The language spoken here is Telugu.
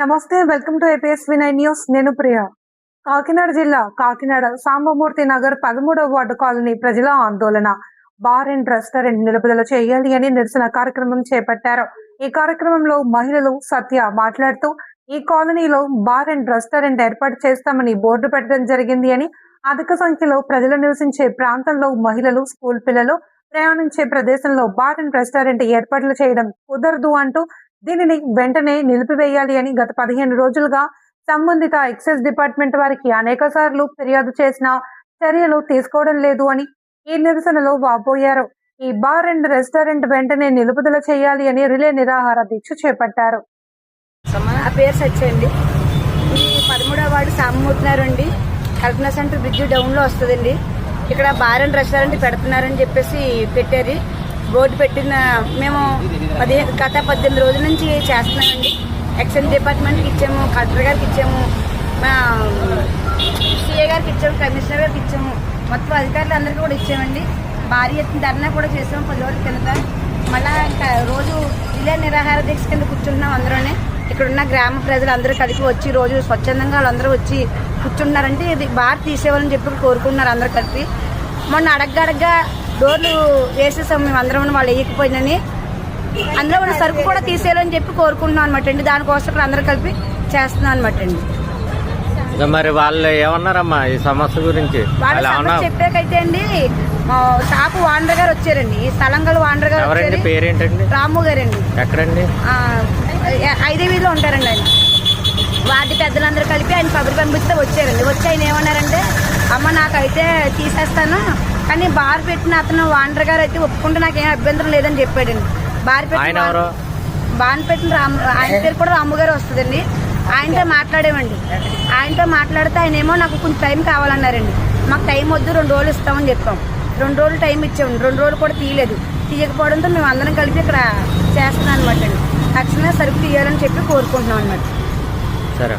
నమస్తే, వెల్కమ్ టు ఏపీఎస్ వినై న్యూస్. నేను ప్రియా. కాకినాడ జిల్లా కాకినాడ సాంబమూర్తి నగర్ 13వ వార్డు కాలనీ ప్రజల ఆందోళన. బార్ అండ్ రెస్టారెంట్ నిలుపుదల చేయాలి అని నిరసన కార్యక్రమం చేపట్టారు. ఈ కార్యక్రమంలో మహిళలు సత్య మాట్లాడుతూ, ఈ కాలనీలో బార్ అండ్ రెస్టారెంట్ ఏర్పాటు చేస్తామని బోర్డు పెట్టడం జరిగింది అని, అధిక సంఖ్యలో ప్రజలు నివసించే ప్రాంతంలో మహిళలు, స్కూల్ పిల్లలు ప్రయాణించే ప్రదేశంలో బార్ అండ్ రెస్టారెంట్ ఏర్పాట్లు చేయడం కుదరదు అంటూ దీనిని వెంటనే నిలిపివేయాలి అని గత 15 రోజులుగా సంబంధిత ఎక్సైజ్ డిపార్ట్మెంట్ వారికి అనేక సార్లు ఫిర్యాదు చేసినా చర్యలు తీసుకోవడం లేదు అని ఈ నిరసనలో వాపోయారు. ఈ బార్ అండ్ రెస్టారెంట్ వెంటనే నిలుపుదల చేయాలి అని రిలే నిరాహార దీక్ష చేపట్టారు. నా పేరు సత్య అండి. ఇది 13వ వార్డు సాంబమూర్తి నగర్ అండి. కల్పన సెంటర్ బ్రిడ్జ్ డౌన్ లో వస్తుందండి. ఇక్కడ బార్ అండ్ రెస్టారెంట్ పెడుతున్నారని చెప్పేసి పెట్టారు. బోర్డు పెట్టిన మేము గత 18 రోజుల నుంచి చేస్తున్నామండి. ఎక్సైజ్ డిపార్ట్మెంట్కి ఇచ్చాము, కలెక్టర్ గారికి ఇచ్చాము, మా సిఏ గారికి ఇచ్చాము, కమిషనర్ గారికి ఇచ్చాము, మొత్తం అధికారులు అందరికీ కూడా ఇచ్చామండి. భారీ ఎత్తున ధర్నా కూడా చేసాము 10 రోజుల కింద. మళ్ళా ఇంకా రోజు ఇలా నిరాహార దీక్ష కింద కూర్చుంటున్నాం అందరూనే. ఇక్కడున్న గ్రామ ప్రజలు అందరూ కలిపి వచ్చి రోజు స్వచ్ఛందంగా వాళ్ళందరూ వచ్చి కూర్చుంటున్నారంటే ఇది బార్ తీసేవాళ్ళని చెప్పి కోరుకుంటున్నారు అందరూ కలిపి. మొన్న అడగ్గా డోర్లు వేసేసాం మేము అందరం, వాళ్ళు వేయకపోయిందని అందులో ఉన్న సరుకు కూడా తీసేయాలని చెప్పి కోరుకుంటున్నాం అనమాట అండి. దానికోసం ఇక్కడ అందరూ కలిపి చేస్తున్నాం అనమాట అండి. మరి వాళ్ళు ఏమన్నారమ్మా ఈ సమస్య గురించి? వాళ్ళు చెప్పాకైతే అండి మా షాపు వాండర్ గారు వచ్చారండి. ఈ స్థలం గల వాండర్ గారు వచ్చారు. పేరేంటండి? రాము గారండి. ఎక్కడండి? 5వ వీధిలో ఉంటారండి ఆయన. వార్డు పెద్దలందరూ కలిపి ఆయన కబురు పంపిస్తే వచ్చారండి. వచ్చి ఆయన ఏమన్నారంటే, అమ్మ నాకైతే తీసేస్తాను, కానీ బార్ పెట్టిన అతను వాండర్ గారు అయితే ఒప్పుకుంటే నాకేం అభ్యంతరం లేదని చెప్పాడండి. బార్ పెట్టిన ఆయన పేరు కూడా రాము గారు వస్తుందండి. ఆయనతో మాట్లాడేమండి. ఆయనతో మాట్లాడితే ఆయన ఏమో నాకు కొంచెం టైం కావాలన్నారండి. మాకు టైం వద్దు, 2 రోజులు ఇస్తామని చెప్పాం. 2 రోజులు టైం ఇచ్చామండి. 2 రోజులు కూడా తీయలేదు. తీయకపోవడంతో మేము అందరం కలిపి ఇక్కడ చేస్తున్నాం అనమాట అండి. తక్షణమే సరుకు తీయాలని చెప్పి కోరుకుంటున్నాం అనమాట. సరే.